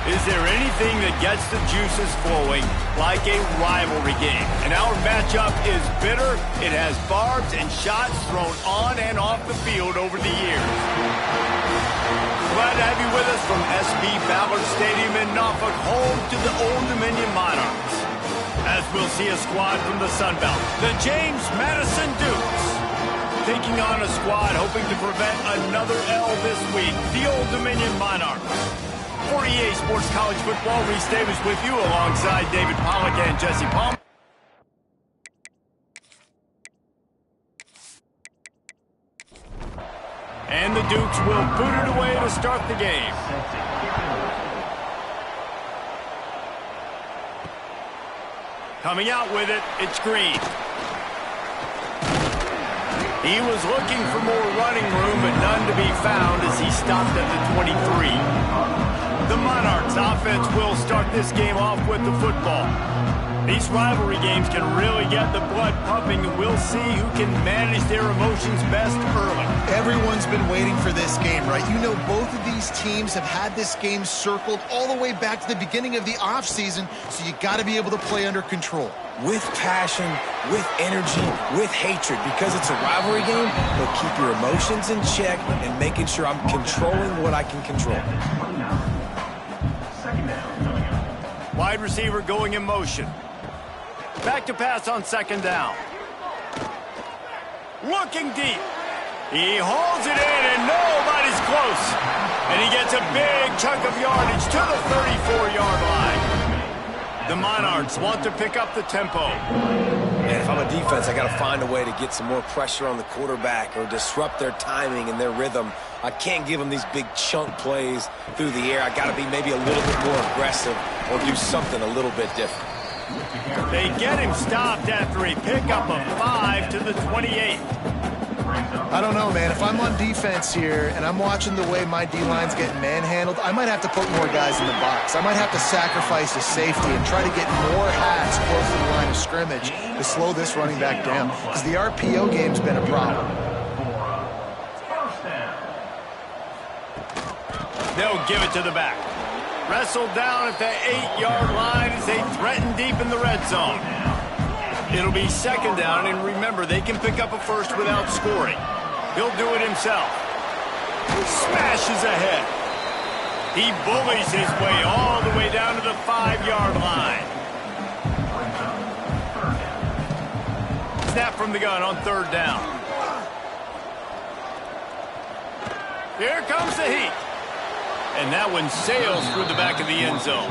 Is there anything that gets the juices flowing like a rivalry game? And our matchup is bitter. It has barbs and shots thrown on and off the field over the years. Glad to have you with us from SB Ballard Stadium in Norfolk, home to the Old Dominion Monarchs. As we'll see a squad from the Sun Belt, the James Madison Dukes, taking on a squad hoping to prevent another L this week, the Old Dominion Monarchs. For EA Sports College Football, Reese Davis with you alongside David Pollack and Jesse Palmer. And the Dukes will boot it away to start the game. Coming out with it, it's Green. He was looking for more running room, but none to be found as he stopped at the 23. The Monarchs offense will start this game off with the football. These rivalry games can really get the blood pumping, and we'll see who can manage their emotions best early. Everyone's been waiting for this game, right? You know, both of these teams have had this game circled all the way back to the beginning of the offseason, so you got to be able to play under control. With passion, with energy, with hatred, because it's a rivalry game, but keep your emotions in check and making sure I'm controlling what I can control. Wide receiver going in motion. Back to pass on second down. Looking deep. He holds it in and nobody's close. And he gets a big chunk of yardage to the 34-yard line. The Monarchs want to pick up the tempo. And if I'm a defense, I got to find a way to get some more pressure on the quarterback or disrupt their timing and their rhythm. I can't give them these big chunk plays through the air. I got to be maybe a little bit more aggressive or do something a little bit different. They get him stopped after a pickup of 5 to the 28. I don't know, man. If I'm on defense here and I'm watching the way my D-line's getting manhandled, I might have to put more guys in the box. I might have to sacrifice a safety and try to get more hats close to the line of scrimmage to slow this running back down, because the RPO game's been a problem. They'll give it to the back. Wrestled down at the 8-yard line as they threaten deep in the red zone. It'll be second down, and remember, they can pick up a first without scoring. He'll do it himself. Smashes ahead. He bullies his way all the way down to the 5-yard line. Snap from the gun on third down. Here comes the heat. And that one sails through the back of the end zone.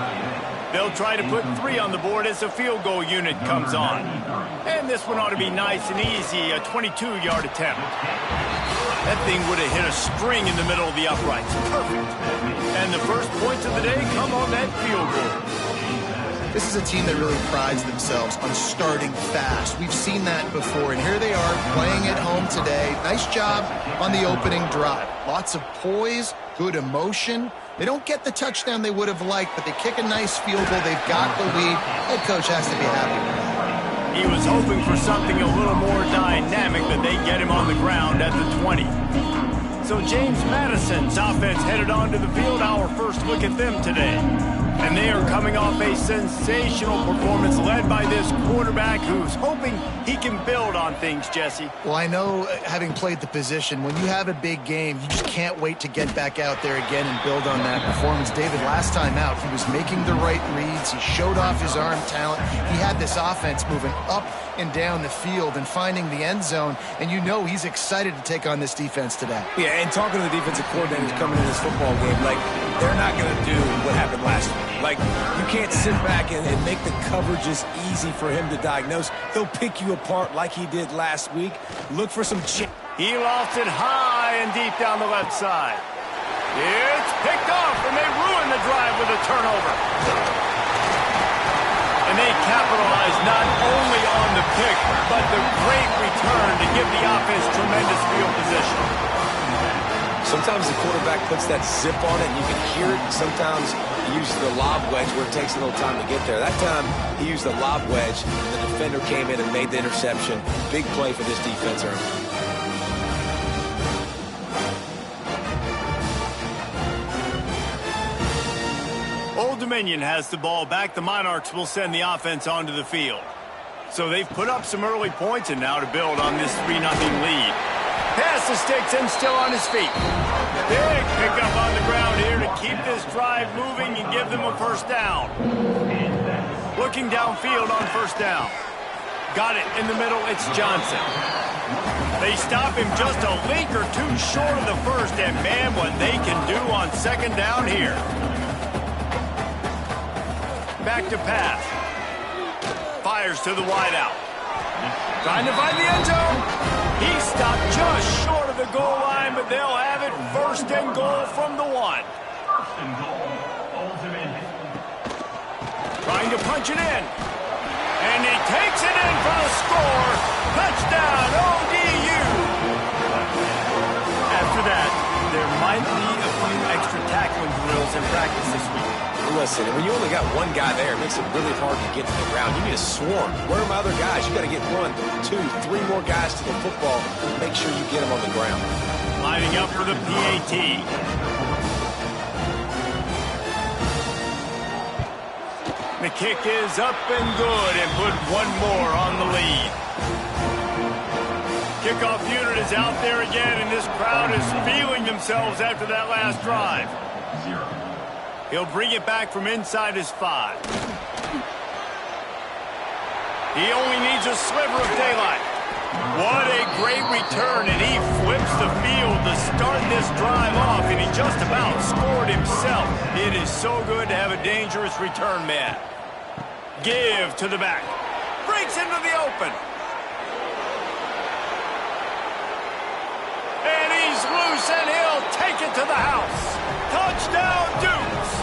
They'll try to put 3 on the board as the field goal unit comes on. And this one ought to be nice and easy, a 22-yard attempt. That thing would have hit a string in the middle of the uprights. Perfect. And the first points of the day come on that field goal. This is a team that really prides themselves on starting fast. We've seen that before, and here they are playing at home today. Nice job on the opening drive. Lots of poise, good emotion. They don't get the touchdown they would have liked, but they kick a nice field goal. They've got the lead. Head coach has to be happy with that. He was hoping for something a little more dynamic, but they get him on the ground at the 20. So James Madison's offense headed onto the field. Our first look at them today. And they are coming off a sensational performance led by this quarterback who's hoping he can build on things, Jesse. Well, I know, having played the position, when you have a big game, you just can't wait to get back out there again and build on that performance. David, last time out, he was making the right reads. He showed off his arm talent. He had this offense moving up and down the field and finding the end zone, and you know he's excited to take on this defense today. Yeah, and talking to the defensive coordinators coming in this football game, like, they're not going to do what happened last week. Like, you can't sit back and make the coverages easy for him to diagnose. They'll pick you apart like he did last week. Look for some He lofts it high and deep down the left side. It's picked off, and they ruin the drive with a turnover. And they capitalize not only on the pick, but the great return to give the offense tremendous field position. Sometimes the quarterback puts that zip on it, and you can hear it. Sometimes he uses the lob wedge where it takes a little time to get there. That time, he used the lob wedge, and the defender came in and made the interception. Big play for this defense early. Old Dominion has the ball back. The Monarchs will send the offense onto the field. So they've put up some early points, and now to build on this 3-0 lead. Pass the sticks and still on his feet. Big pickup on the ground here to keep this drive moving and give them a first down. Looking downfield on first down. Got it in the middle. It's Johnson. They stop him just a link or two short of the first, and man, what they can do on second down here. Back to pass. Fires to the wideout. Trying to find the end zone. He stopped just short of the goal line, but they'll have it first and goal from the 1. Trying to punch it in. And he takes it in for the score. Touchdown, ODU. After that, there might be a few extra tackling drills in practice this week. Listen, when you only got one guy there, it makes it really hard to get to the ground. You need a swarm. Where are my other guys? You got to get 1, 2, 3 more guys to the football. Make sure you get them on the ground. Lining up for the PAT. The kick is up and good and put 1 more on the lead. Kickoff unit is out there again, and this crowd is feeling themselves after that last drive. He'll bring it back from inside his 5. He only needs a sliver of daylight. What a great return, and he flips the field to start this drive off, and he just about scored himself. It is so good to have a dangerous return man. Give to the back. Breaks into the open. And he's loose, and he'll take it to the house. Touchdown, Dukes.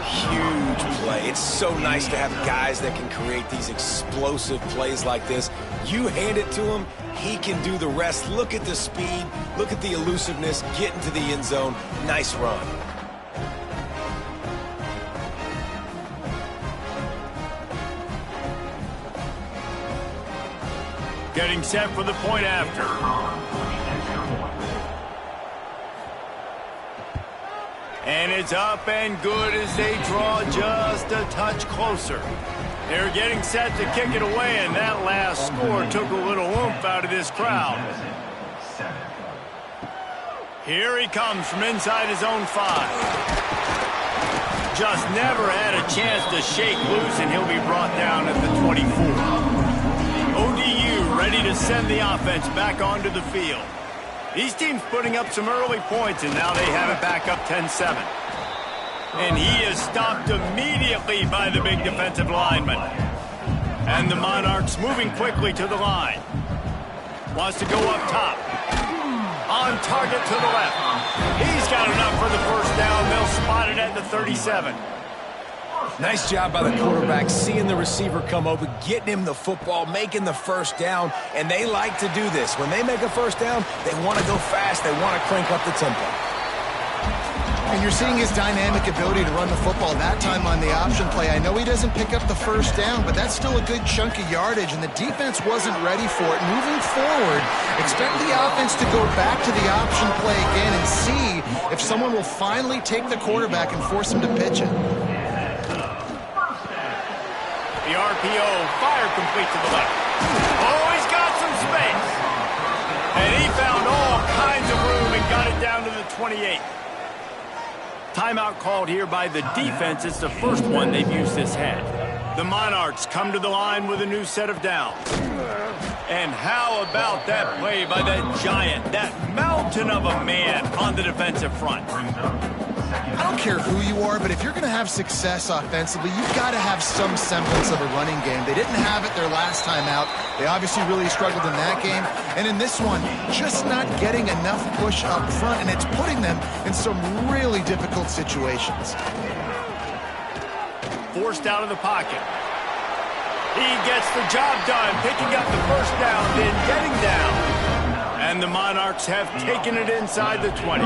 Huge play. It's so nice to have guys that can create these explosive plays like this. You hand it to him, he can do the rest. Look at the speed. Look at the elusiveness. Get into the end zone. Nice run. Getting set for the point after. And it's up and good as they draw just a touch closer. They're getting set to kick it away, and that last score took a little oomph out of this crowd. Here he comes from inside his own 5. Just never had a chance to shake loose, and he'll be brought down at the 24. ODU ready to send the offense back onto the field. These teams putting up some early points, and now they have it back up 10-7. And he is stopped immediately by the big defensive lineman. And the Monarchs moving quickly to the line. Wants to go up top. On target to the left. He's got enough for the first down. They'll spot it at the 37. Nice job by the quarterback, seeing the receiver come open, getting him the football, making the first down, and they like to do this. When they make a first down, they want to go fast. They want to crank up the tempo. And you're seeing his dynamic ability to run the football that time on the option play. I know he doesn't pick up the first down, but that's still a good chunk of yardage, and the defense wasn't ready for it. Moving forward, expect the offense to go back to the option play again and see if someone will finally take the quarterback and force him to pitch it. The RPO, fire complete to the left. Oh, he's got some space. And he found all kinds of room and got it down to the 28. Timeout called here by the defense. It's the first one they've used this half. The Monarchs come to the line with a new set of downs. And how about that play by that giant, that mountain of a man on the defensive front? I don't care who you are, but if you're going to have success offensively, you've got to have some semblance of a running game. They didn't have it their last time out. They obviously really struggled in that game. And in this one, just not getting enough push up front, and it's putting them in some really difficult situations. Forced out of the pocket. He gets the job done, picking up the first down, then getting down. And the Monarchs have taken it inside the 20.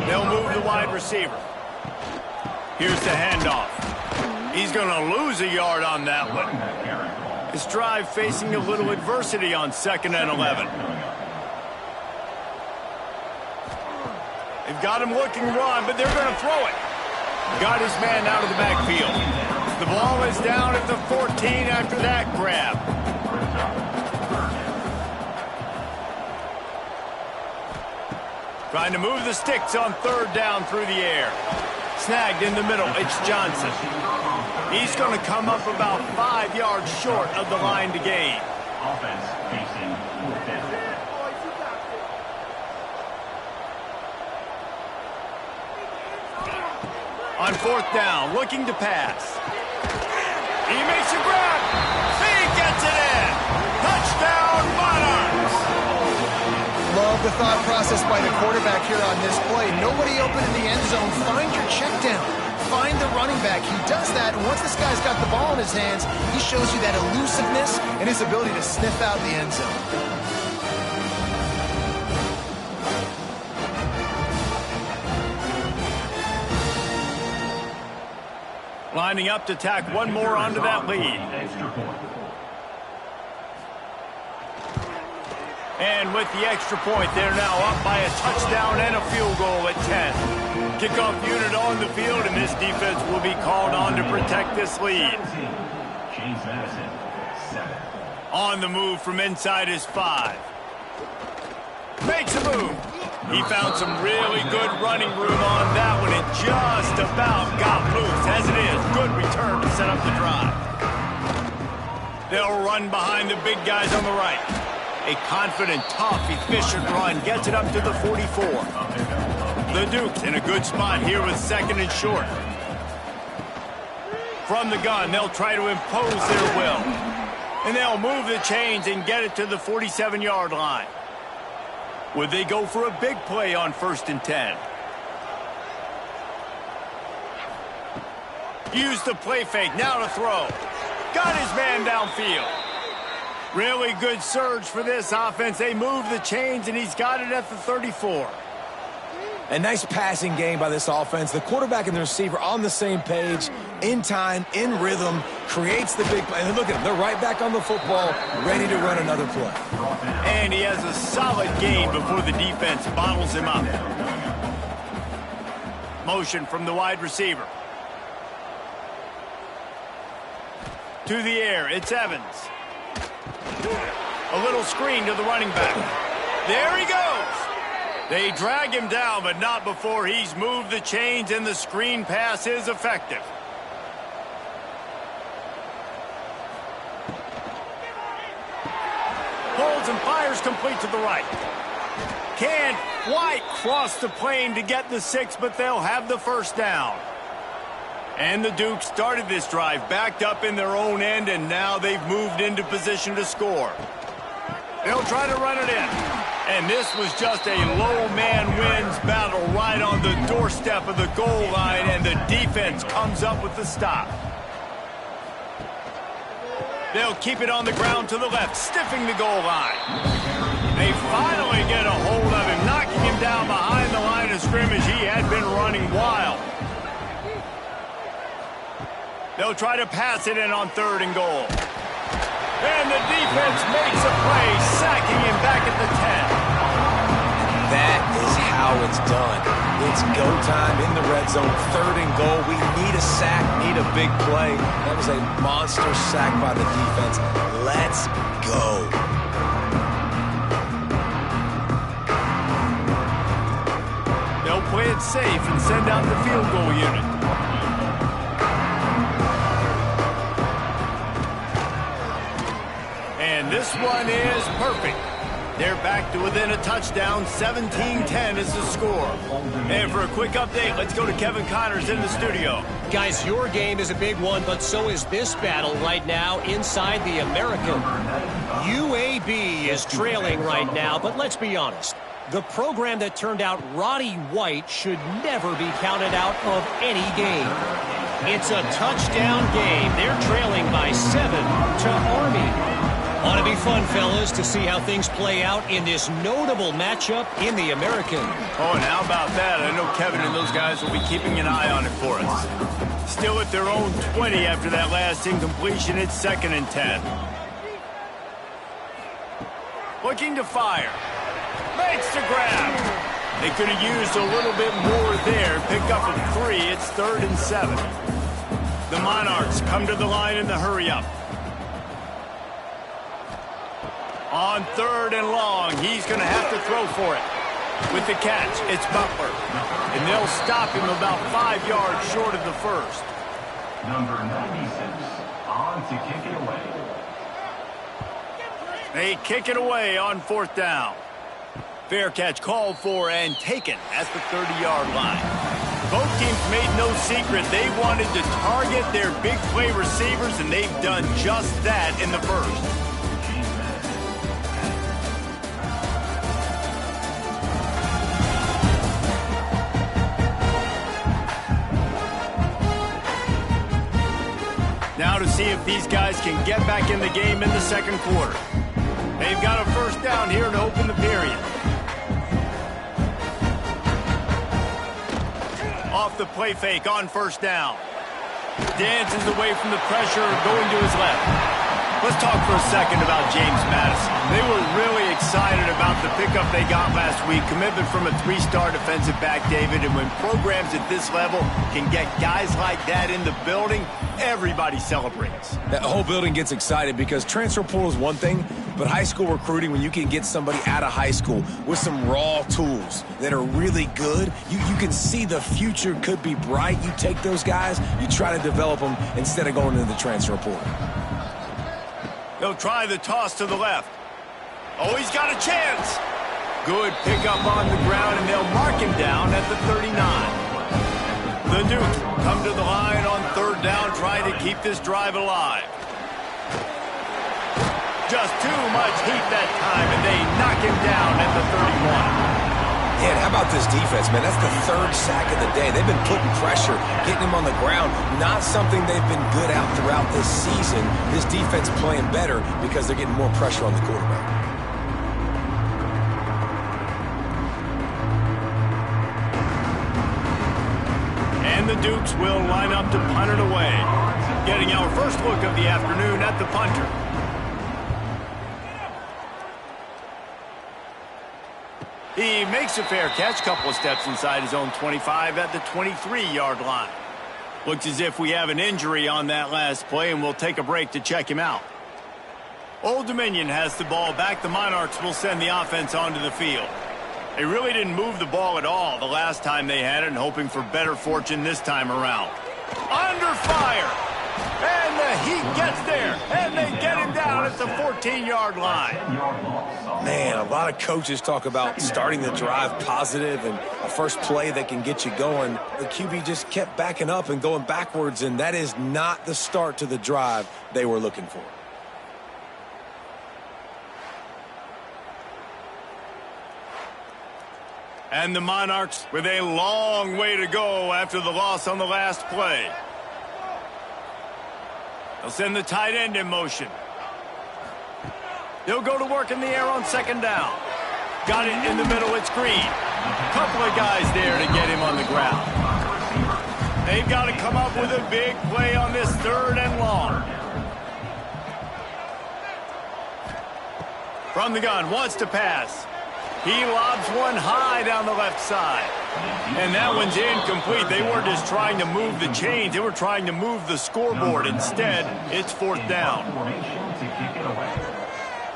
They'll move the wide receiver. Here's the handoff. He's going to lose a yard on that one. His drive facing a little adversity on 2nd and 11. They've got him looking run, but they're going to throw it. Got his man out of the backfield. The ball is down at the 14 after that grab. Trying to move the sticks on third down through the air. Snagged in the middle, it's Johnson. He's going to come up about 5 yards short of the line to gain. Offense facing fourth. On fourth down, looking to pass. He makes a grab. He gets it in. Touchdown, Monarchs. Love the thought process by the quarterback here on this play. Nobody open in the end zone. Find your check down. Find the running back. He does that, and once this guy's got the ball in his hands, he shows you that elusiveness and his ability to sniff out the end zone. Lining up to tack one more onto that lead. And with the extra point, they're now up by a touchdown and a field goal at 10. Kickoff unit on the field, and this defense will be called on to protect this lead. On the move from inside his 5. Makes a move. He found some really good running room on that one and just about got loose. As it is, good return to set up the drive. They'll run behind the big guys on the right. A confident, tough, efficient run gets it up to the 44. The Dukes in a good spot here with second and short. From the gun, they'll try to impose their will. And they'll move the chains and get it to the 47-yard line. Would they go for a big play on 1st and 10? Use the play fake, now to throw. Got his man downfield. Really good surge for this offense. They move the chains, and he's got it at the 34. A nice passing game by this offense. The quarterback and the receiver on the same page, in time, in rhythm, creates the big play. And look at them. They're right back on the football, ready to run another play. And he has a solid gain before the defense bottles him up. Motion from the wide receiver. To the air, it's Evans. A little screen to the running back. There he goes. They drag him down, but not before he's moved the chains, and the screen pass is effective. Holds and fires complete to the right. Can't quite cross the plane to get the 6, but they'll have the first down. And the Dukes started this drive backed up in their own end, and now they've moved into position to score. They'll try to run it in. And this was just a low man wins battle right on the doorstep of the goal line, and the defense comes up with the stop. They'll keep it on the ground to the left, stiffing the goal line. They finally get a hold of him, knocking him down behind the line of scrimmage. He had been running wild. They'll try to pass it in on 3rd and goal. And the defense makes a play, sacking him back at the 10. That is how it's done. It's go time in the red zone, 3rd and goal. We need a sack, need a big play. That was a monster sack by the defense. Let's go. They'll play it safe and send out the field goal unit. And this one is perfect. They're back to within a touchdown. 17-10 is the score. And for a quick update, let's go to Kevin Connors in the studio. Guys, your game is a big one, but so is this battle right now inside the American. UAB is trailing right now, but let's be honest. The program that turned out Roddy White should never be counted out of any game. It's a touchdown game. They're trailing by 7 to Army. Ought to be fun, fellas, to see how things play out in this notable matchup in the American. Oh, and how about that? I know Kevin and those guys will be keeping an eye on it for us. Still at their own 20 after that last incompletion. It's 2nd and 10. Looking to fire. Makes the grab. They could have used a little bit more there. Pick up a 3. It's 3rd and 7. The Monarchs come to the line in the hurry-up. On 3rd and long, he's going to have to throw for it. With the catch, it's Butler. And they'll stop him about 5 yards short of the first. Number 96, on to kick it away. They kick it away on 4th down. Fair catch called for and taken at the 30-yard line. Both teams made no secret they wanted to target their big play receivers, and they've done just that in the first. Now to see if these guys can get back in the game in the second quarter. They've got a first down here to open the period. Off the play fake on first down. Dances away from the pressure, going to his left. Let's talk for a second about James Madison. They were really excited about the pickup they got last week. Commitment from a 3-star defensive back, David. And when programs at this level can get guys like that in the building, everybody celebrates. That whole building gets excited because transfer portal is one thing, but high school recruiting, when you can get somebody out of high school with some raw tools that are really good, you can see the future could be bright. You take those guys, you try to develop them instead of going into the transfer portal. They'll try the toss to the left. Oh, he's got a chance. Good pickup on the ground, and they'll mark him down at the 39. The Dukes come to the line on 3rd down, trying to keep this drive alive. Just too much heat that time, and they knock him down at the 31. Man, how about this defense, man? That's the 3rd sack of the day. They've been putting pressure, getting him on the ground. Not something they've been good at throughout this season. This defense playing better because they're getting more pressure on the quarterback. And the Dukes will line up to punt it away. Getting our first look of the afternoon at the punter. He makes a fair catch, couple of steps inside his own 25 at the 23-yard line. Looks as if we have an injury on that last play, and we'll take a break to check him out. Old Dominion has the ball back. The Monarchs will send the offense onto the field. They really didn't move the ball at all the last time they had it, and hoping for better fortune this time around. Under fire! And the heat gets there, and they get him down at the 14-yard line. Man, a lot of coaches talk about starting the drive positive and a first play that can get you going. The QB just kept backing up and going backwards, and that is not the start to the drive they were looking for. And the Monarchs with a long way to go after the loss on the last play. They'll send the tight end in motion. They'll go to work in the air on 2nd down. Got it in the middle, it's Green. Couple of guys there to get him on the ground. They've got to come up with a big play on this 3rd and long. From the gun, wants to pass. He lobs one high down the left side. And that one's incomplete. They weren't just trying to move the chains. They were trying to move the scoreboard. Instead, it's 4th down.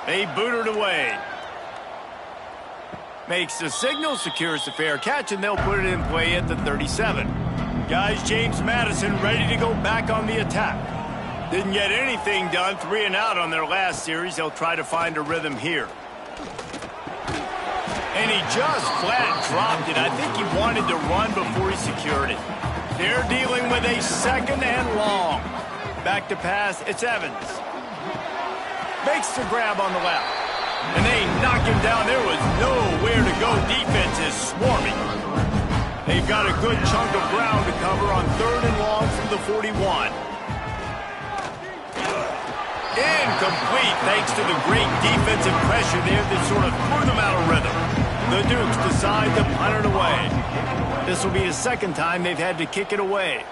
They boot it away. Makes the signal, secures the fair catch, and they'll put it in play at the 37. Guys, James Madison ready to go back on the attack. Didn't get anything done. 3 and out on their last series. They'll try to find a rhythm here. And he just flat dropped it. I think he wanted to run before he secured it. They're dealing with a 2nd and long. Back to pass, it's Evans. Makes the grab on the left. And they knock him down. There was nowhere to go. Defense is swarming. They've got a good chunk of ground to cover on 3rd and long from the 41. Incomplete thanks to the great defensive pressure there that sort of threw them out of rhythm. The Dukes decide to punt it away. This will be the 2nd time they've had to kick it away.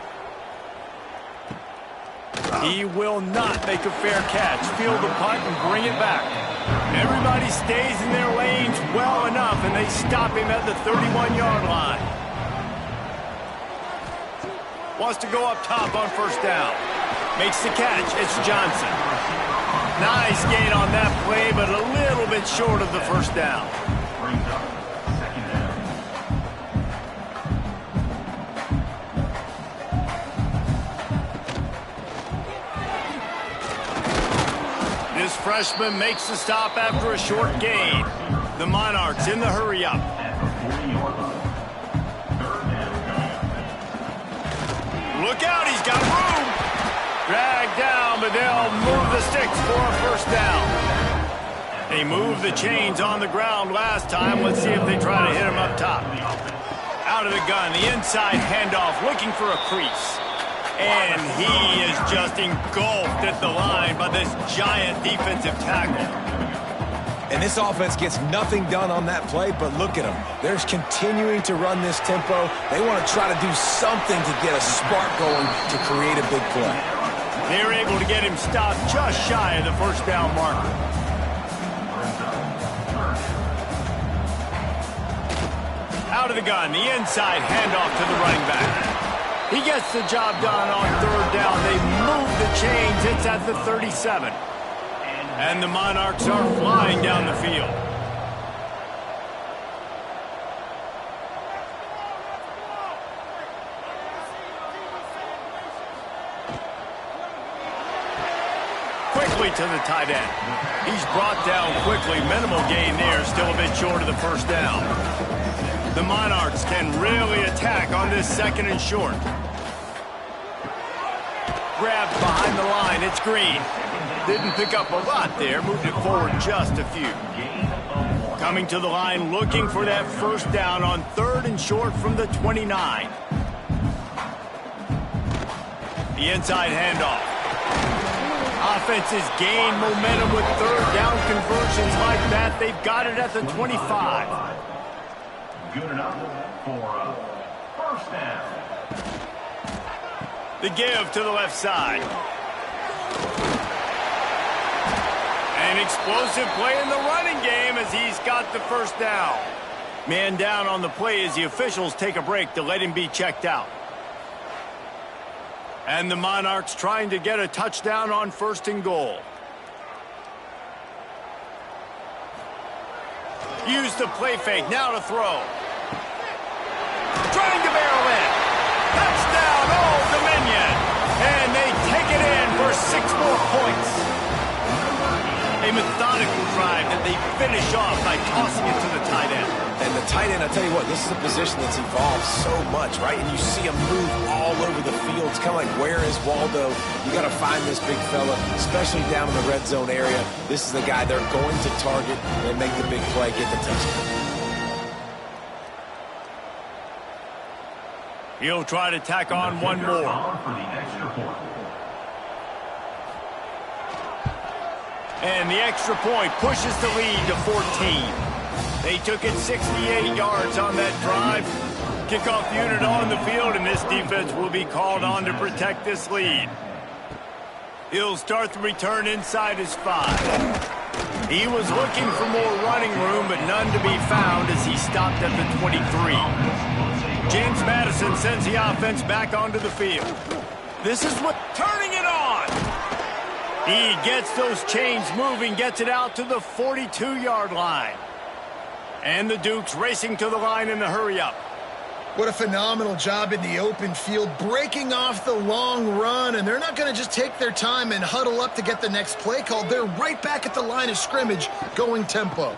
He will not make a fair catch. Field the punt and bring it back. Everybody stays in their lanes well enough, and and they stop him at the 31-yard line. Wants to go up top on first down. Makes the catch. It's Johnson. Nice gain on that play, but a little bit short of the first down. Brings up second down. This freshman makes the stop after a short gain. The Monarchs in the hurry-up. At the 40-yard line. Third down. Look out, he's got room. Dragged down, but they'll move the sticks for a first down. They moved the chains on the ground last time. Let's see if they try to hit him up top. Out of the gun, the inside handoff, looking for a crease. And he is just engulfed at the line by this giant defensive tackle. And this offense gets nothing done on that play, but look at them. They're continuing to run this tempo. They want to try to do something to get a spark going to create a big play. They're able to get him stopped just shy of the first down marker. Out of the gun, the inside handoff to the running back. He gets the job done on third down. They move the chains. It's at the 37. And the Monarchs are flying down the field. Quickly to the tight end. He's brought down quickly. Minimal gain there. Still a bit short of the first down. The Monarchs can really attack on this second and short. Grabbed behind the line. It's Green. Didn't pick up a lot there. Moved it forward just a few. Coming to the line, looking for that first down on third and short from the 29. The inside handoff. Offenses gain momentum with third down conversions like that. They've got it at the 25. Good enough for a first down. The give to the left side. An explosive play in the running game as he's got the first down. Man down on the play as the officials take a break to let him be checked out. And the Monarchs trying to get a touchdown on first and goal. Use the play fake, now to throw. Trying to barrel in. Touchdown, Old Dominion. And they take it in for 6 more points. A methodical drive that they finish off by tossing it to the tight end. And the tight end, I tell you what, this is a position that's evolved so much, right? And you see him move all over the field. It's kind of like, where is Waldo? You got to find this big fella, especially down in the red zone area. This is the guy they're going to target and make the big play, get the touchdown. He'll try to tack on one more. For the extra point. And the extra point pushes the lead to 14. They took it 68 yards on that drive. Kickoff unit on the field, and this defense will be called on to protect this lead. He'll start the return inside his 5. He was looking for more running room, but none to be found as he stopped at the 23. James Madison sends the offense back onto the field. This is what turning it on. He gets those chains moving, gets it out to the 42-yard line. And the Dukes racing to the line in the hurry-up. What a phenomenal job in the open field, breaking off the long run, and they're not going to just take their time and huddle up to get the next play called. They're right back at the line of scrimmage, going tempo.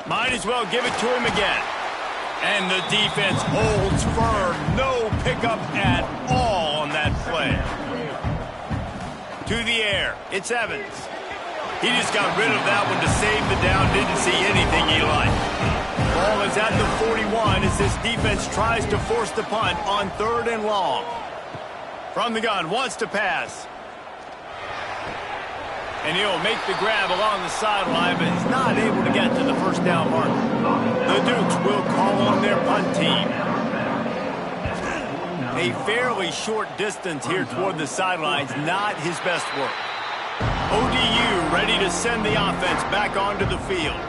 Might as well give it to him again. And the defense holds firm. No pickup at all on that play. To the air, it's Evans. He just got rid of that one to save the down. Didn't see anything he liked. Ball is at the 41 as this defense tries to force the punt on third and long. From the gun, wants to pass. And he'll make the grab along the sideline, but is not able to get to the first down marker. The Dukes will call on their punt team. A fairly short distance here toward the sidelines, not his best work. ODU ready to send the offense back onto the field.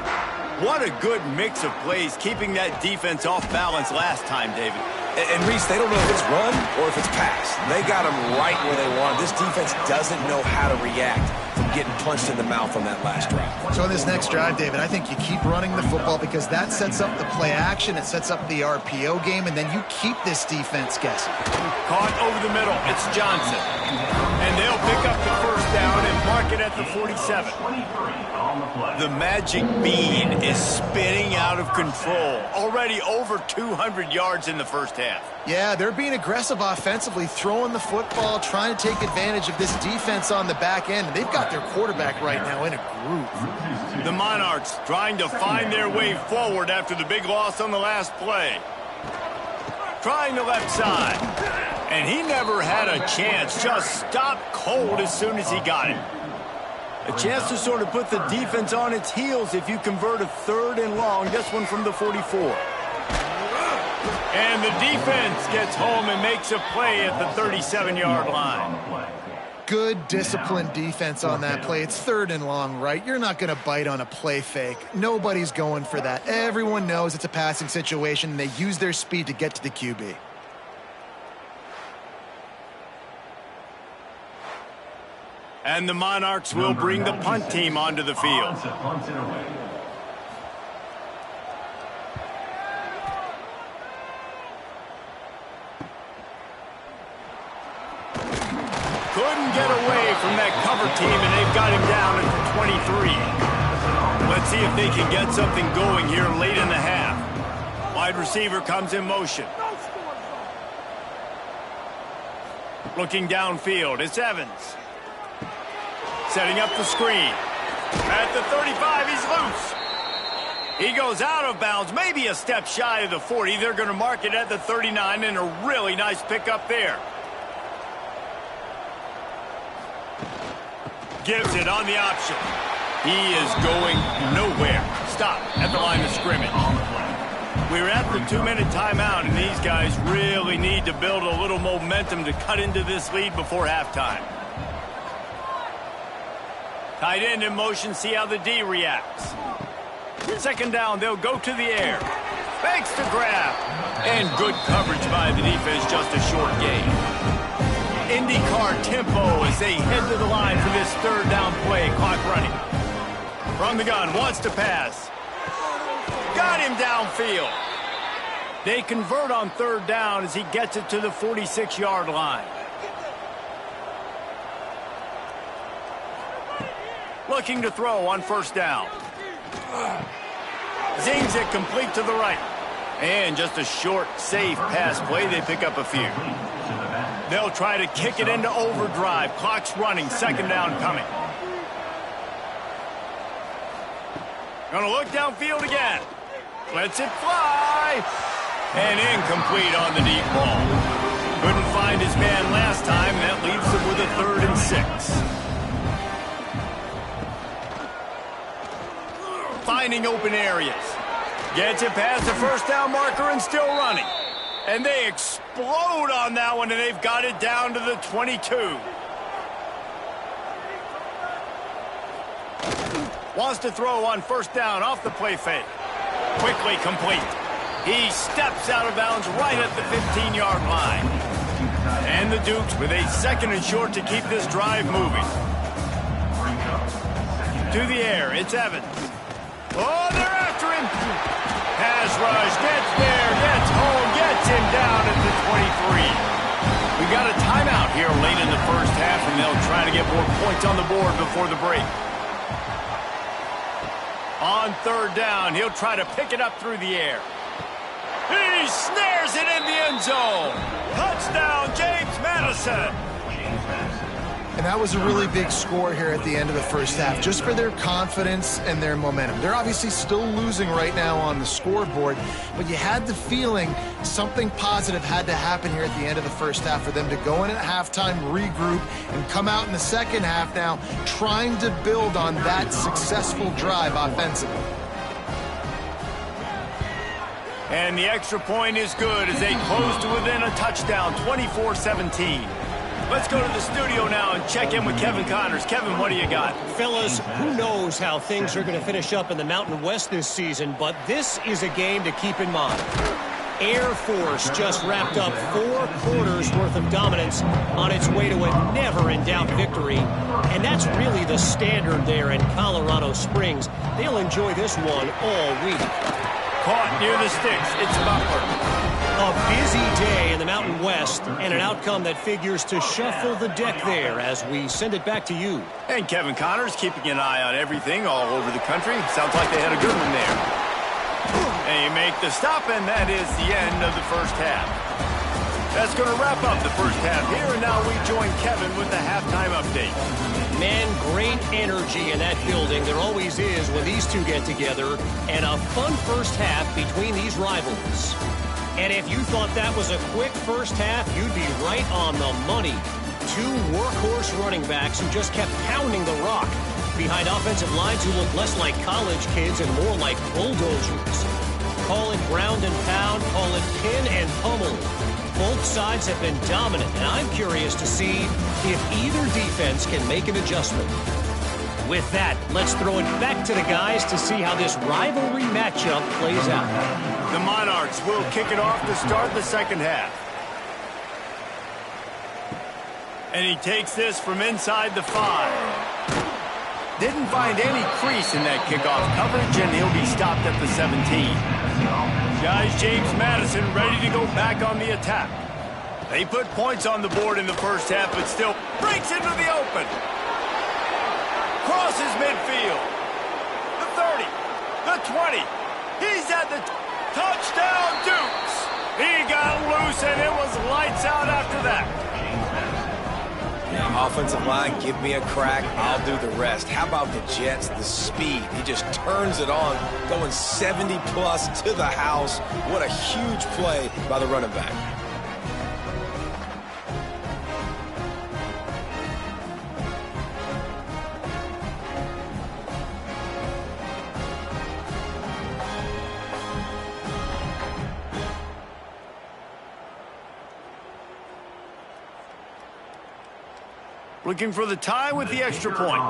What a good mix of plays, keeping that defense off balance last time, David. And Reese, they don't know if it's run or if it's pass. They got them right where they want. This defense doesn't know how to react from getting punched in the mouth on that last drive. So on this next drive, David, I think you keep running the football because that sets up the play action, it sets up the RPO game, and then you keep this defense guessing. Caught over the middle. It's Johnson. And they'll pick up the first down and mark it at the 47. The magic bean is spinning out of control. Already over 200 yards in the first half. Yeah, they're being aggressive offensively, throwing the football, trying to take advantage of this defense on the back end. They've got their quarterback right now in a groove. The Monarchs trying to find their way forward after the big loss on the last play. Trying the left side. And he never had a chance. Just stopped cold as soon as he got it. A chance to sort of put the defense on its heels if you convert a 3rd and long. This one from the 44. And the defense gets home and makes a play at the 37-yard line. Good, disciplined defense on that play. It's 3rd and long, right? You're not going to bite on a play fake. Nobody's going for that. Everyone knows it's a passing situation, and they use their speed to get to the QB. And the Monarchs will bring the punt team onto the field. Couldn't get away from that cover team, and they've got him down at the 23. Let's see if they can get something going here late in the half. Wide receiver comes in motion. Looking downfield, it's Evans. Setting up the screen. At the 35, he's loose. He goes out of bounds, maybe a step shy of the 40. They're going to mark it at the 39, and a really nice pickup there. Gives it on the option. He is going nowhere. Stop at the line of scrimmage. We're at the 2-minute timeout, and these guys really need to build a little momentum to cut into this lead before halftime. Tight end in motion, see how the D reacts. 2nd down, they'll go to the air. Fakes the grab. And good coverage by the defense, just a short gain. IndyCar tempo as they head to the line for this 3rd down play. Clock running. From the gun, wants to pass. Got him downfield. They convert on 3rd down as he gets it to the 46-yard line. Looking to throw on 1st down. Zings it complete to the right. And just a short, safe pass play. They pick up a few. They'll try to kick it into overdrive. Clock's running. 2nd down coming. Gonna look downfield again. Lets it fly. And incomplete on the deep ball. Couldn't find his man last time. That leaves him with a 3rd and 6. Finding open areas. Gets it past the 1st down marker and still running. And they explode on that one, and they've got it down to the 22. Wants to throw on 1st down off the play fake. Quickly complete. He steps out of bounds right at the 15-yard line. And the Dukes with a 2nd and short to keep this drive moving. To the air, it's Evans. Oh, they're after him. Pass rush, gets there, gets home, gets him down at the 23. We got a timeout here late in the 1st half, and they'll try to get more points on the board before the break. On 3rd down, he'll try to pick it up through the air. He snares it in the end zone. Touchdown, James Madison. And that was a really big score here at the end of the 1st half, just for their confidence and their momentum. They're obviously still losing right now on the scoreboard, but you had the feeling something positive had to happen here at the end of the 1st half for them to go in at halftime, regroup, and come out in the 2nd half now trying to build on that successful drive offensively. And the extra point is good as they close to within a touchdown, 24-17. Let's go to the studio now and check in with Kevin Connors. Kevin, what do you got? Fellas, who knows how things are going to finish up in the Mountain West this season, but this is a game to keep in mind. Air Force just wrapped up 4 quarters worth of dominance on its way to a never-in-doubt victory. And that's really the standard there in Colorado Springs. They'll enjoy this one all week. Caught near the sticks. It's Butler. A busy day in the Mountain West and an outcome that figures to shuffle the deck there as we send it back to you. And Kevin Connors keeping an eye on everything all over the country. Sounds like they had a good one there. And you make the stop, and that is the end of the first half. That's going to wrap up the first half here, and now we join Kevin with the halftime update. Man, great energy in that building. There always is when these two get together, and a fun first half between these rivals. And if you thought that was a quick first half, you'd be right on the money. 2 workhorse running backs who just kept pounding the rock behind offensive lines who look less like college kids and more like bulldozers. Call it ground and pound, call it pin and pummel. Both sides have been dominant, and I'm curious to see if either defense can make an adjustment. With that, let's throw it back to the guys to see how this rivalry matchup plays out. The Monarchs will kick it off to start the second half. And he takes this from inside the 5. Didn't find any crease in that kickoff coverage, and he'll be stopped at the 17. Guys, James Madison ready to go back on the attack. They put points on the board in the first half, but still breaks into the open. Crosses midfield. The 30. The 20. He's at the touchdown Dukes. He got loose, and it was lights out after that. Offensive line, give me a crack, I'll do the rest. How about the Jets, the speed? He just turns it on, going 70-plus to the house. What a huge play by the running back. Looking for the tie with the extra point.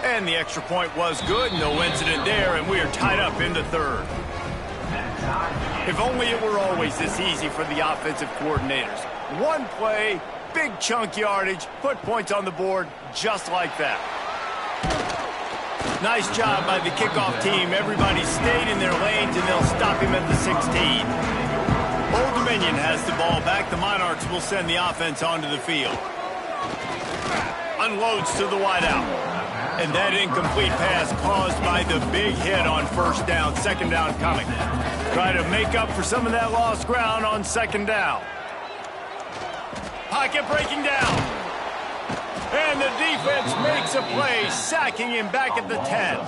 And the extra point was good. No incident there, and we are tied up in the third. If only it were always this easy for the offensive coordinators. One play, big chunk yardage, put points on the board just like that. Nice job by the kickoff team. Everybody stayed in their lanes, and they'll stop him at the 16. Old Dominion has the ball back. The Monarchs will send the offense onto the field. Unloads to the wideout. And that incomplete pass caused by the big hit on first down. Second down coming. Try to make up for some of that lost ground on second down. Pocket breaking down. And the defense makes a play, sacking him back at the 10.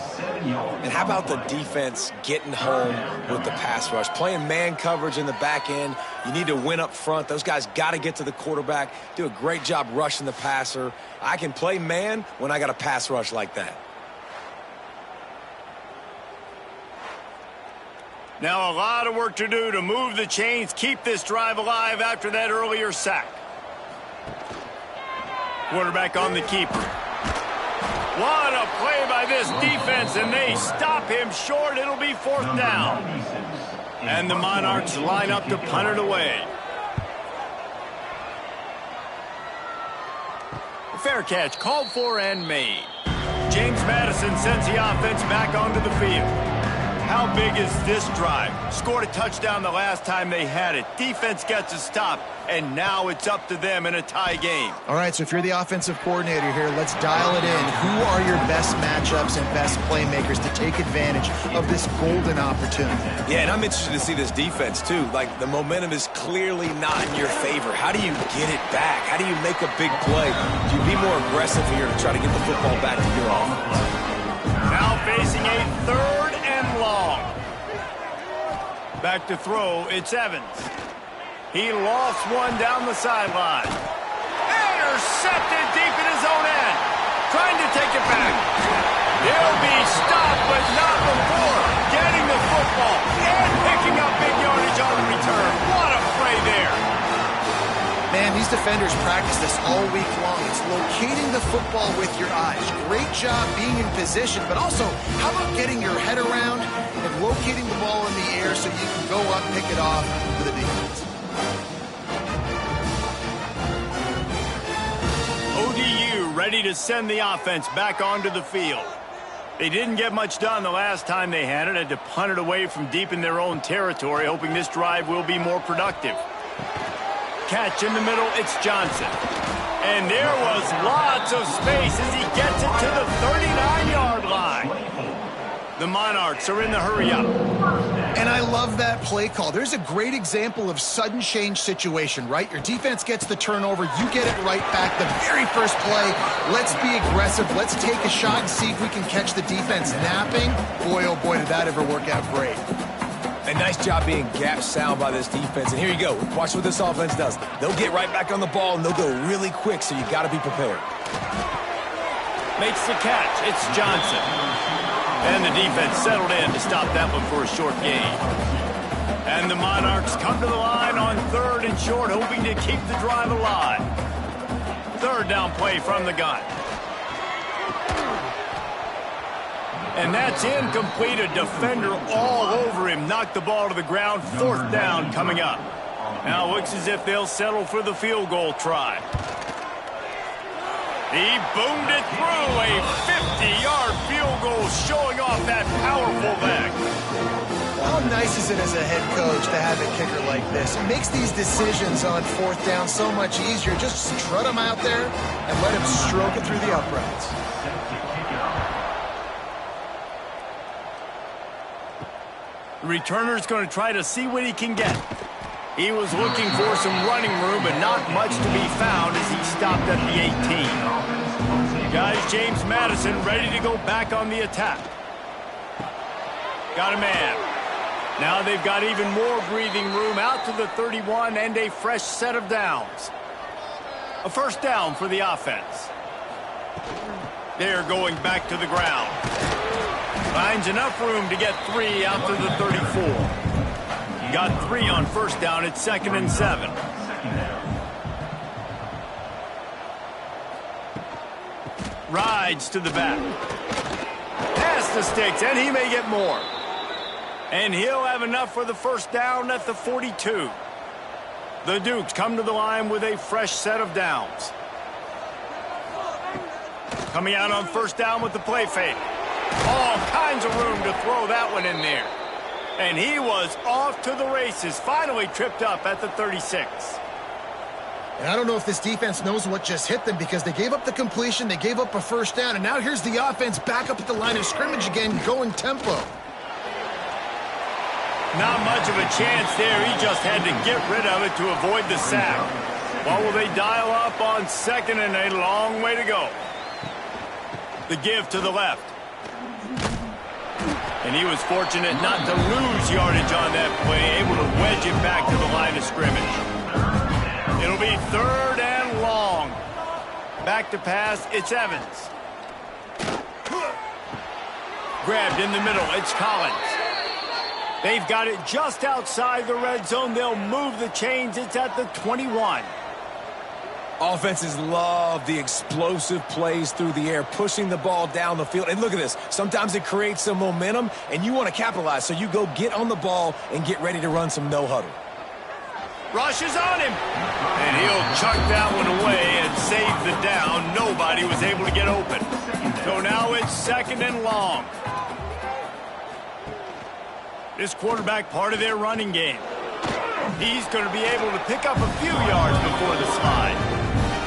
And how about the defense getting home with the pass rush? Playing man coverage in the back end. You need to win up front. Those guys got to get to the quarterback. Do a great job rushing the passer. I can play man when I got a pass rush like that. Now a lot of work to do to move the chains, keep this drive alive after that earlier sack. Quarterback on the keeper. What a play by this defense, and they stop him short. It'll be fourth down. And the Monarchs line up to punt it away. Fair catch called for and made. James Madison sends the offense back onto the field. How big is this drive? Scored a touchdown the last time they had it. Defense gets a stop, and now it's up to them in a tie game. All right, so if you're the offensive coordinator here, let's dial it in. Who are your best matchups and best playmakers to take advantage of this golden opportunity? Yeah, and I'm interested to see this defense, too. Like, the momentum is clearly not in your favor. How do you get it back? How do you make a big play? Do you be more aggressive here to try to get the football back to your offense? Now facing a third and long. Back to throw, it's Evans. He lost one down the sideline. Intercepted deep in his own end. Trying to take it back. He'll be stopped, but not before getting the football and picking up big yardage on the return. these defenders practice this all week long. It's locating the football with your eyes. Great job being in position, but also how about getting your head around and locating the ball in the air so you can go up, pick it off for the defense. ODU ready to send the offense back onto the field. They didn't get much done the last time they had to punt it away from deep in their own territory, hoping this drive will be more productive. Catch in the middle, it's Johnson. And there was lots of space as he gets it to the 39-yard line. The Monarchs are in the hurry-up. And I love that play call. There's a great example of sudden change situation, right? Your defense gets the turnover. You get it right back. The very first play, let's be aggressive. Let's take a shot and see if we can catch the defense napping. Boy, oh boy, did that ever work out great. A nice job being gap sound by this defense. And here you go. Watch what this offense does. They'll get right back on the ball, and they'll go really quick, so you got to be prepared. Makes the catch. It's Johnson. And the defense settled in to stop that one for a short gain. And the Monarchs come to the line on 3rd and short, hoping to keep the drive alive. 3rd down play from the gun. And that's incomplete. A defender all over him. Knocked the ball to the ground. 4th down coming up. Now it looks as if they'll settle for the field goal try. He boomed it through. A 50-yard field goal showing off that powerful leg. How nice is it as a head coach to have a kicker like this? It makes these decisions on 4th down so much easier. Just strut him out there and let him stroke it through the uprights. The returner's going to try to see what he can get. He was looking for some running room, but not much to be found as he stopped at the 18. Guys, James Madison ready to go back on the attack. Got a man. Now they've got even more breathing room out to the 31 and a fresh set of downs. A 1st down for the offense. They're going back to the ground. Finds enough room to get 3 out to the 34. Got 3 on 1st down. It's 2nd and 7. Rides to the back. Past the sticks, and he may get more. And he'll have enough for the 1st down at the 42. The Dukes come to the line with a fresh set of downs. Coming out on 1st down with the play fake. All kinds of room to throw that one in there. And he was off to the races, finally tripped up at the 36. And I don't know if this defense knows what just hit them because they gave up the completion, they gave up a 1st down, and now here's the offense back up at the line of scrimmage again, going tempo. Not much of a chance there. He just had to get rid of it to avoid the sack. Well, will they dial up on 2nd and a long way to go? The give to the left. And he was fortunate not to lose yardage on that play, able to wedge it back to the line of scrimmage. It'll be 3rd and long. Back to pass, it's Evans. Grabbed in the middle, it's Collins. They've got it just outside the red zone. They'll move the chains. It's at the 21. Offenses love the explosive plays through the air, pushing the ball down the field. And look at this. Sometimes it creates some momentum, and you want to capitalize. So you go get on the ball and get ready to run some no-huddle. Rush is on him. And he'll chuck that one away and save the down. Nobody was able to get open. So now it's 2nd and long. This quarterback part of their running game. He's going to be able to pick up a few yards before the slide.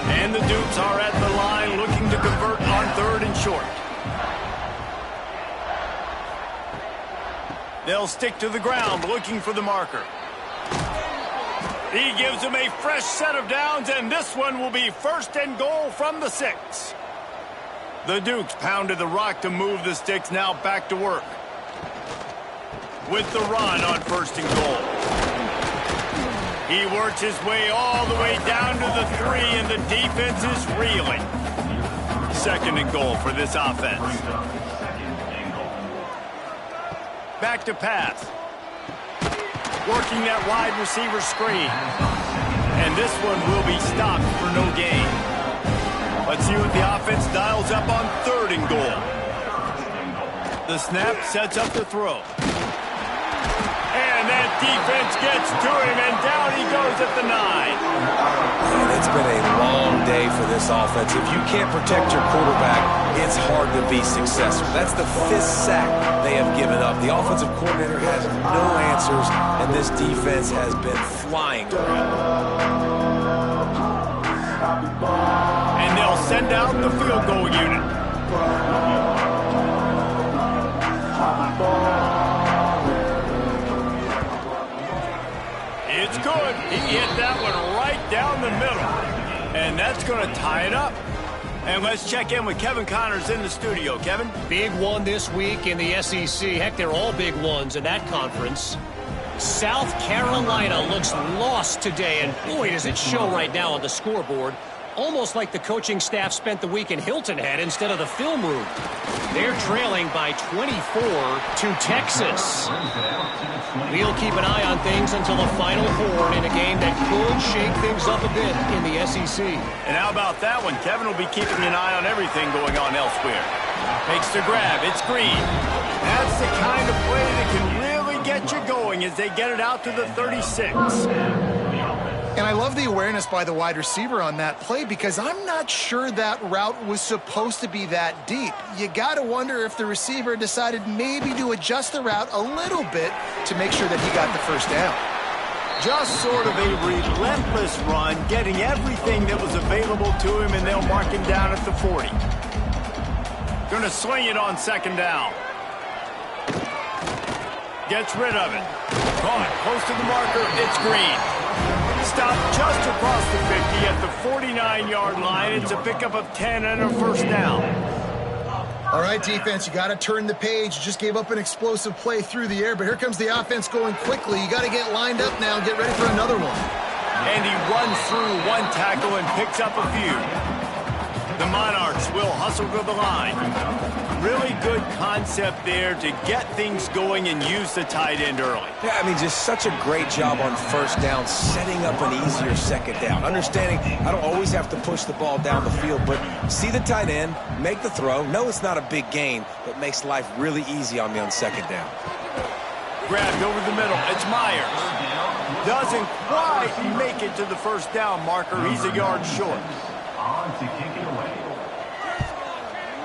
And the Dukes are at the line looking to convert on 3rd and short. They'll stick to the ground looking for the marker. He gives them a fresh set of downs, and this one will be 1st and goal from the 6. The Dukes pounded the rock to move the sticks, now back to work. With the run on 1st and goal. He works his way all the way down to the 3, and the defense is reeling. 2nd and goal for this offense. Back to pass. Working that wide receiver screen. and this one will be stopped for no gain. Let's see what the offense dials up on 3rd and goal. The snap sets up the throw. And that defense gets to him, and down he goes at the 9. And it's been a long day for this offense. If you can't protect your quarterback, it's hard to be successful. That's the 5th sack they have given up. The offensive coordinator has no answers, and this defense has been flying around. And they'll send out the field goal unit. It's good. He hit that one right down the middle. And that's going to tie it up. And let's check in with Kevin Connors in the studio. Kevin? Big one this week in the SEC. Heck, they're all big ones in that conference. South Carolina looks lost today, and boy, does it show right now on the scoreboard. Almost like the coaching staff spent the week in Hilton Head instead of the film room. They're trailing by 24 to Texas. We'll keep an eye on things until the final horn in a game that could shake things up a bit in the SEC. And how about that one? Kevin will be keeping an eye on everything going on elsewhere. Makes the grab. It's Green. That's the kind of play that can really get you going as they get it out to the 36. And I love the awareness by the wide receiver on that play because I'm not sure that route was supposed to be that deep. You got to wonder if the receiver decided maybe to adjust the route a little bit to make sure that he got the first down. Just sort of a relentless run, getting everything that was available to him, and they'll mark him down at the 40. Going to swing it on 2nd down. Gets rid of it. Caught close to the marker. It's Green. Stopped just across the 50 at the 49-yard line. It's a pickup of 10 and a first down. All right, defense, you got to turn the page. You just gave up an explosive play through the air, but here comes the offense going quickly. You got to get lined up now and get ready for another one. And he runs through one tackle and picks up a few. The Monarchs will hustle to the line. Really good concept there to get things going and use the tight end early. Yeah, I mean, just such a great job on 1st down, setting up an easier 2nd down. Understanding I don't always have to push the ball down the field, but see the tight end, make the throw. No, it's not a big gain, but makes life really easy on me on 2nd down. Grabbed over the middle. It's Myers. Doesn't quite make it to the first down marker. He's a yard short. On to kick it away.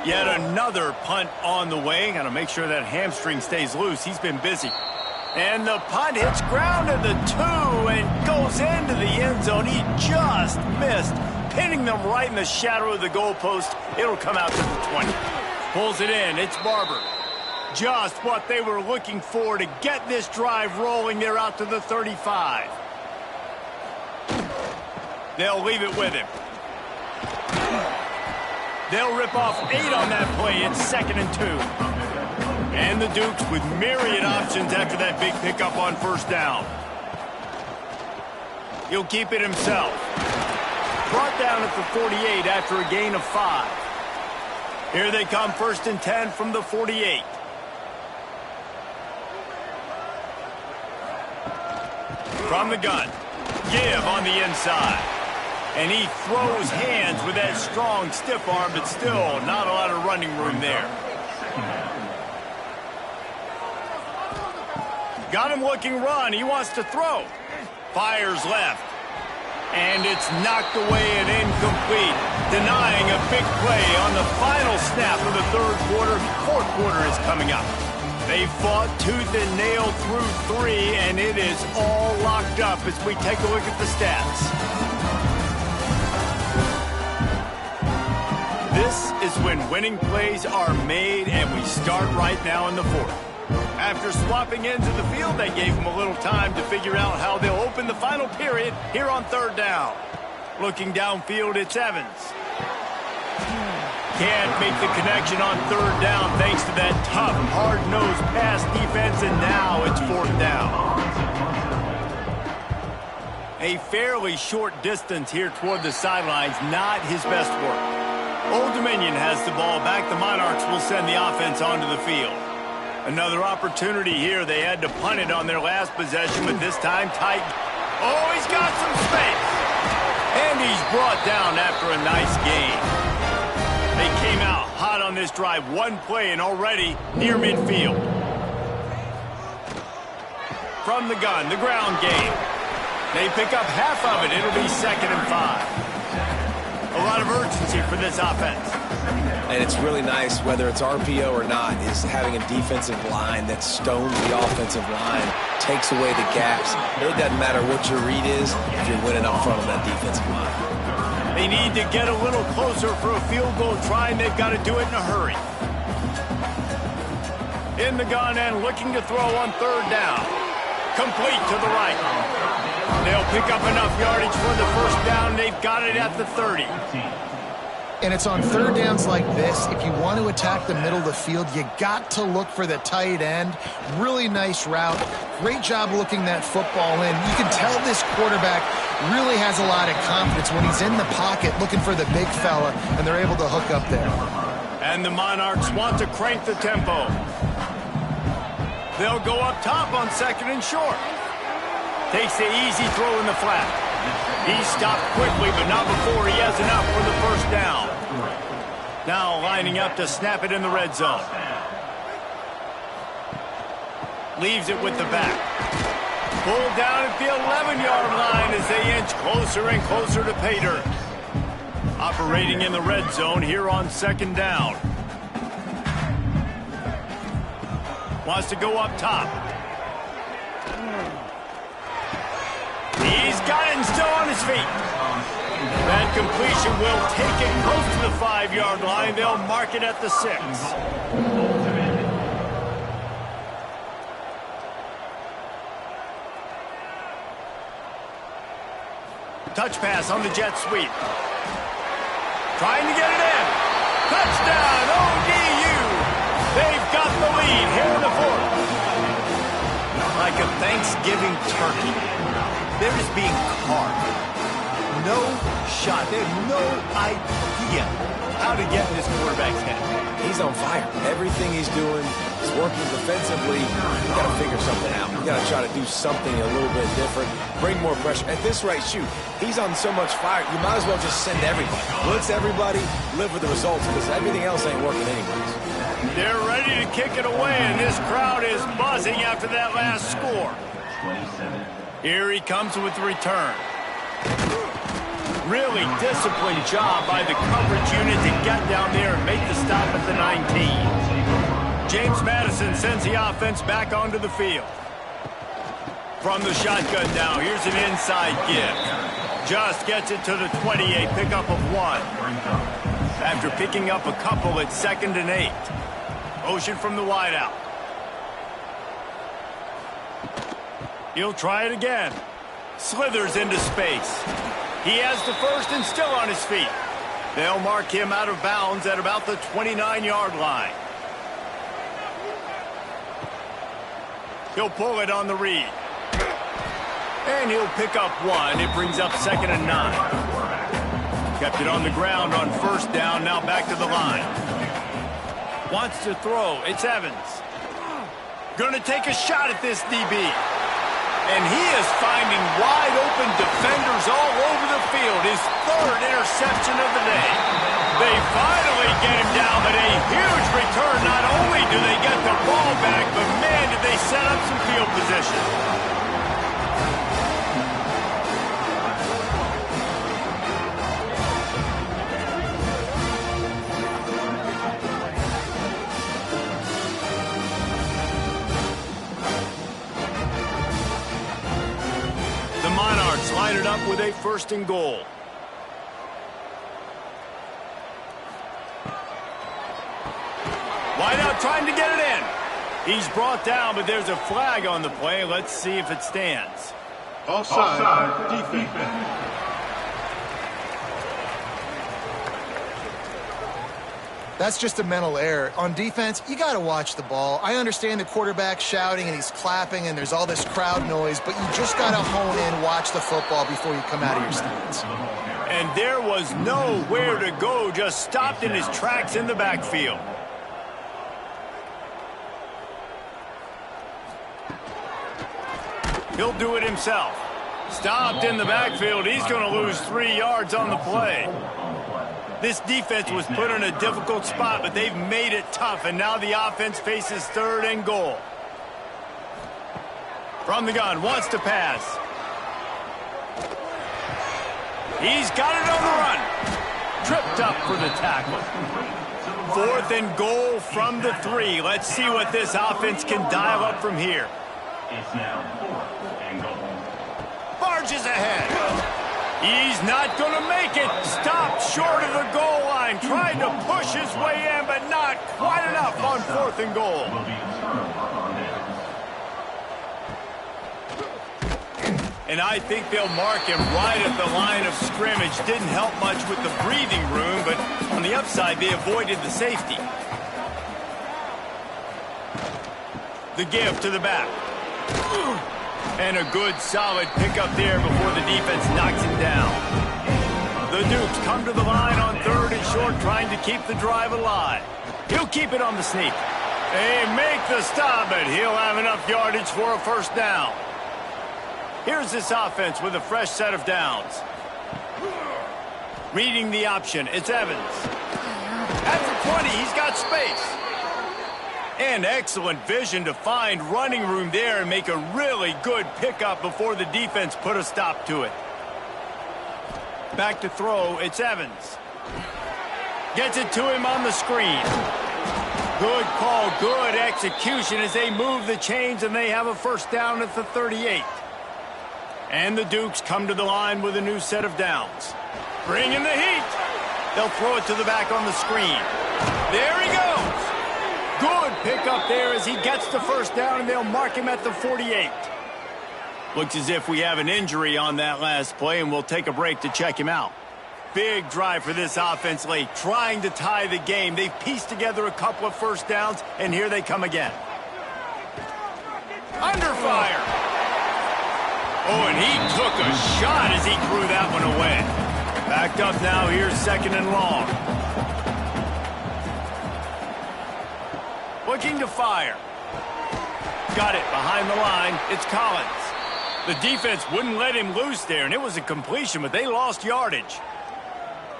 Yet another punt on the way. Got to make sure that hamstring stays loose. He's been busy. And the punt hits ground at the 2 and goes into the end zone. He just missed, pinning them right in the shadow of the goalpost. It'll come out to the 20. Pulls it in. It's Barber. Just what they were looking for to get this drive rolling. They're out to the 35. They'll leave it with him. They'll rip off 8 on that play. It's 2nd and 2. And the Dukes with myriad options after that big pickup on 1st down. He'll keep it himself. Brought down at the 48 after a gain of 5. Here they come, 1st and 10 from the 48. From the gun. Give on the inside. And he throws hands with that strong, stiff arm, but still not a lot of running room there. Got him looking run. He wants to throw. Fires left. And it's knocked away and incomplete, denying a big play on the final snap of the 3rd quarter. 4th quarter is coming up. They fought tooth and nail through 3, and it is all locked up as we take a look at the stats. This is when winning plays are made, and we start right now in the 4th. After swapping ends of the field, they gave them a little time to figure out how they'll open the final period here on 3rd down. Looking downfield, it's Evans. Can't make the connection on 3rd down thanks to that tough, hard-nosed pass defense, and now it's 4th down. A fairly short distance here toward the sidelines, not his best work. Old Dominion has the ball back. The Monarchs will send the offense onto the field. Another opportunity here. They had to punt it on their last possession, but this time tight. Oh, he's got some space. And he's brought down after a nice gain. They came out hot on this drive. One play and already near midfield. From the gun, the ground game. They pick up half of it. It'll be 2nd and 5. A lot of urgency for this offense. And it's really nice, whether it's RPO or not, is having a defensive line that stones the offensive line, takes away the gaps. It doesn't matter what your read is if you're winning up front of that defensive line. They need to get a little closer for a field goal try, and they've got to do it in a hurry. In the gun and looking to throw on 3rd down. Complete to the right. They'll pick up enough yardage for the 1st down. They've got it at the 30. And it's on 3rd downs like this. If you want to attack the middle of the field, you got to look for the tight end. Really nice route. Great job looking that football in. You can tell this quarterback really has a lot of confidence when he's in the pocket looking for the big fella, and they're able to hook up there. And the Monarchs want to crank the tempo. They'll go up top on 2nd and short. Takes the easy throw in the flat. He stopped quickly, but not before he has enough for the 1st down. Now lining up to snap it in the red zone. Leaves it with the back. Pulled down at the 11-yard line as they inch closer and closer to pay dirt. Operating in the red zone here on 2nd down. Wants to go up top. He's got it and still on his feet. That completion will take it close to the 5-yard line. They'll mark it at the 6. Touch pass on the jet sweep. Trying to get it in. Touchdown, ODU. They've got the lead here in the 4th. Like a Thanksgiving turkey. They're just being carved. No shot. They have no idea how to get in this quarterback's head. He's on fire. Everything he's doing is working defensively. You got to figure something out. You got to try to do something a little bit different. Bring more pressure. At this rate, shoot, he's on so much fire, you might as well just send everybody. Blitz everybody, live with the results, because everything else ain't working anyways. They're ready to kick it away, and this crowd is buzzing after that last score. Here he comes with the return. Really disciplined job by the coverage unit to get down there and make the stop at the 19. James Madison sends the offense back onto the field. From the shotgun now, here's an inside give. Just gets it to the 28, pickup of 1. After picking up a couple at 2nd and 8. Motion from the wideout. He'll try it again. Slithers into space. He has the 1st and still on his feet. They'll mark him out of bounds at about the 29-yard line. He'll pull it on the read. And he'll pick up 1. It brings up 2nd and 9. Kept it on the ground on 1st down. Now back to the line. Wants to throw. It's Evans. Going to take a shot at this DB. And he is finding wide-open defenders all over the field. His 3rd interception of the day. They finally get him down, but a huge return. Not only do they get the ball back, but man, did they set up some field position. Line it up with a 1st and goal. Wide out trying to get it in. He's brought down, but there's a flag on the play. Let's see if it stands. Offside, defense. That's just a mental error. On defense, you got to watch the ball. I understand the quarterback shouting and he's clapping and there's all this crowd noise, but you just got to hone in, watch the football before you come out of your stance. And there was nowhere to go, just stopped in his tracks in the backfield. He'll do it himself. Stopped in the backfield. He's going to lose 3 yards on the play. This defense was put in a difficult spot, but they've made it tough, and now the offense faces 3rd and goal. From the gun, wants to pass. He's got it on the run. Tripped up for the tackle. 4th and goal from the 3. Let's see what this offense can dial up from here. It's now 4th and goal. Barges ahead. He's not going to make it. Stopped short of the goal line. Tried to push his way in, but not quite enough on 4th and goal. Will be a turnover on downs. And I think they'll mark him right at the line of scrimmage. Didn't help much with the breathing room, but on the upside, they avoided the safety. The give to the back. And a good, solid pickup there before the defense knocks him down. The Dukes come to the line on 3rd and short, trying to keep the drive alive. He'll keep it on the sneak. They make the stop, but he'll have enough yardage for a 1st down. Here's this offense with a fresh set of downs. Reading the option, it's Evans. At the 20, he's got space. And excellent vision to find running room there and make a really good pickup before the defense put a stop to it. Back to throw, it's Evans. Gets it to him on the screen. Good call, good execution as they move the chains, and they have a 1st down at the 38. And the Dukes come to the line with a new set of downs. Bring in the heat. They'll throw it to the back on the screen. There he goes. Good pickup there as he gets the 1st down, and they'll mark him at the 48. Looks as if we have an injury on that last play, and we'll take a break to check him out. Big drive for this offense late, trying to tie the game. They've pieced together a couple of 1st downs, and here they come again. Under fire. Oh, and he took a shot as he threw that one away. Backed up now, here's 2nd and long. Looking to fire. Got it behind the line. It's Collins. The defense wouldn't let him loose there, and it was a completion, but they lost yardage.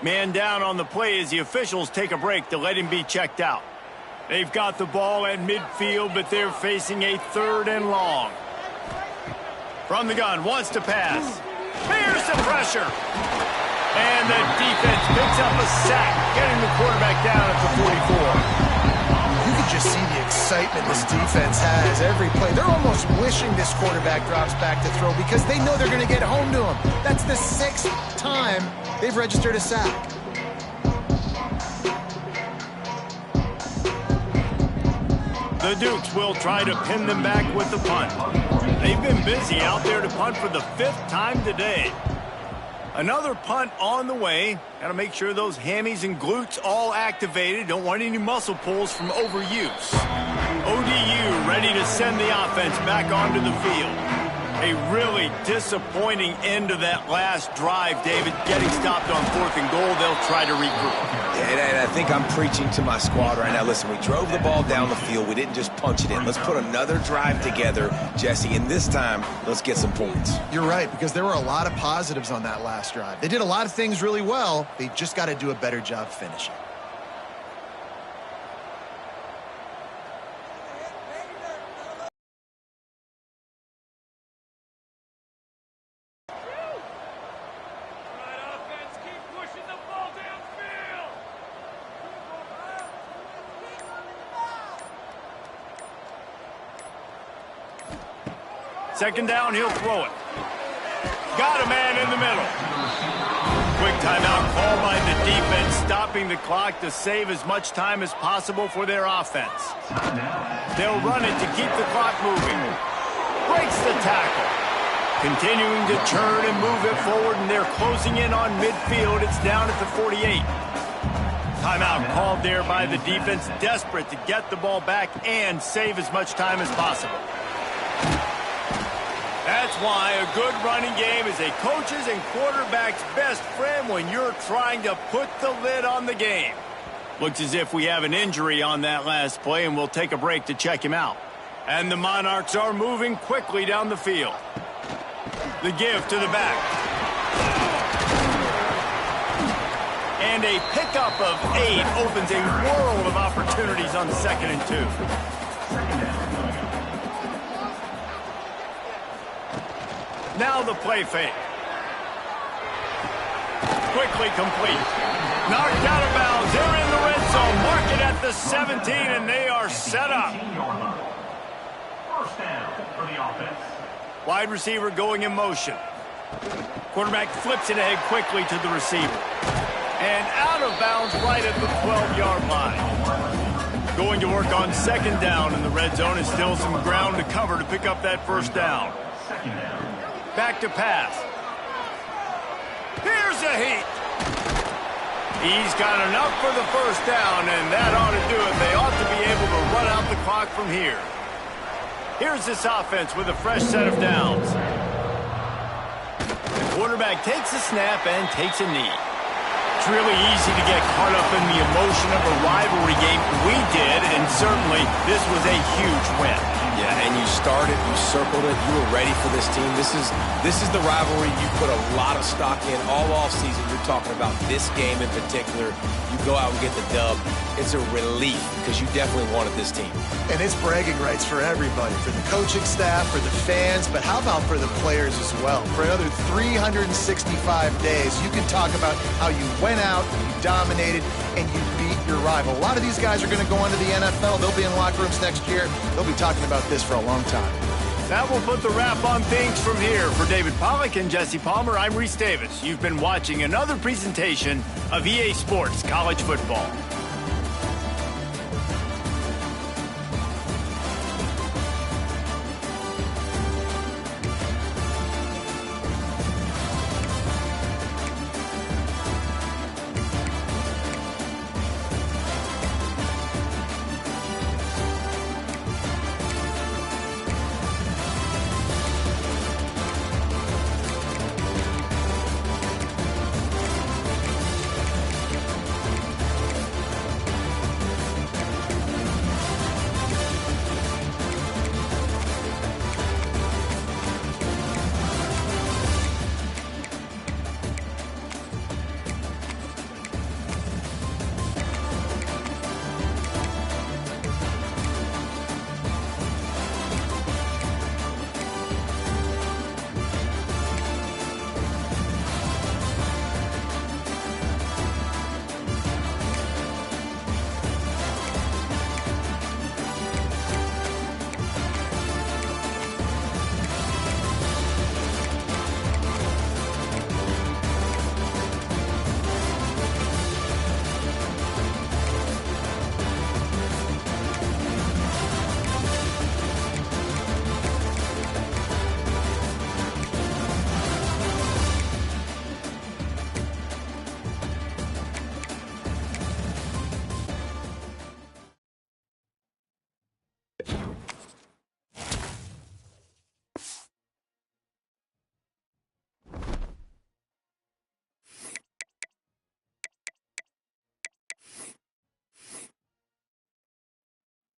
Man down on the play as the officials take a break to let him be checked out. They've got the ball at midfield, but they're facing a 3rd and long. From the gun, wants to pass. Fears the pressure. And the defense picks up a sack, getting the quarterback down at the 44. You can just see the excitement this defense has every play. They're almost wishing this quarterback drops back to throw because they know they're going to get home to him. That's the 6th time they've registered a sack. The Dukes will try to pin them back with the punt. They've been busy out there to punt for the 5th time today. Another punt on the way. Got to make sure those hammies and glutes all activated. Don't want any muscle pulls from overuse. ODU ready to send the offense back onto the field. A really disappointing end to that last drive, David. Getting stopped on 4th and goal, they'll try to regroup. Yeah, and I think I'm preaching to my squad right now. Listen, we drove the ball down the field. We didn't just punch it in. Let's put another drive together, Jesse, and this time, let's get some points. You're right, because there were a lot of positives on that last drive. They did a lot of things really well. They just got to do a better job finishing. Second down, he'll throw it. Got a man in the middle. Quick timeout called by the defense, stopping the clock to save as much time as possible for their offense. They'll run it to keep the clock moving. Breaks the tackle. Continuing to churn and move it forward, and they're closing in on midfield. It's down at the 48. Timeout called there by the defense, desperate to get the ball back and save as much time as possible. That's why a good running game is a coach's and quarterback's best friend when you're trying to put the lid on the game. Looks as if we have an injury on that last play, and we'll take a break to check him out. And the Monarchs are moving quickly down the field. The give to the back. And a pickup of 8 opens a world of opportunities on 2nd and 2. Now the play fake. Quickly complete. Knocked out of bounds. They're in the red zone. Mark it at the 17, and they are set up. First down for the offense. Wide receiver going in motion. Quarterback flips it ahead quickly to the receiver. And out of bounds right at the 12-yard line. Going to work on 2nd down in the red zone, and still some ground to cover to pick up that first down. Back to pass. Here's a heat. He's got enough for the first down, and that ought to do it. They ought to be able to run out the clock from here. Here's this offense with a fresh set of downs. The quarterback takes a snap and takes a knee. It's really easy to get caught up in the emotion of a rivalry game. We did, and certainly this was a huge win. Yeah, and you started, you circled it, you were ready for this team. This is the rivalry you put a lot of stock in all offseason. You're talking about this game in particular. You go out and get the dub. It's a relief because you definitely wanted this team. And it's bragging rights for everybody, for the coaching staff, for the fans, but how about for the players as well? For another 365 days, you can talk about how you went out, you dominated, and you beat your rival. A lot of these guys are going to go into the NFL. They'll be in locker rooms next year. They'll be talking about this for a long time. That will put the wrap on things from here. For David Pollack and Jesse Palmer, I'm Reese Davis. You've been watching another presentation of EA Sports College Football.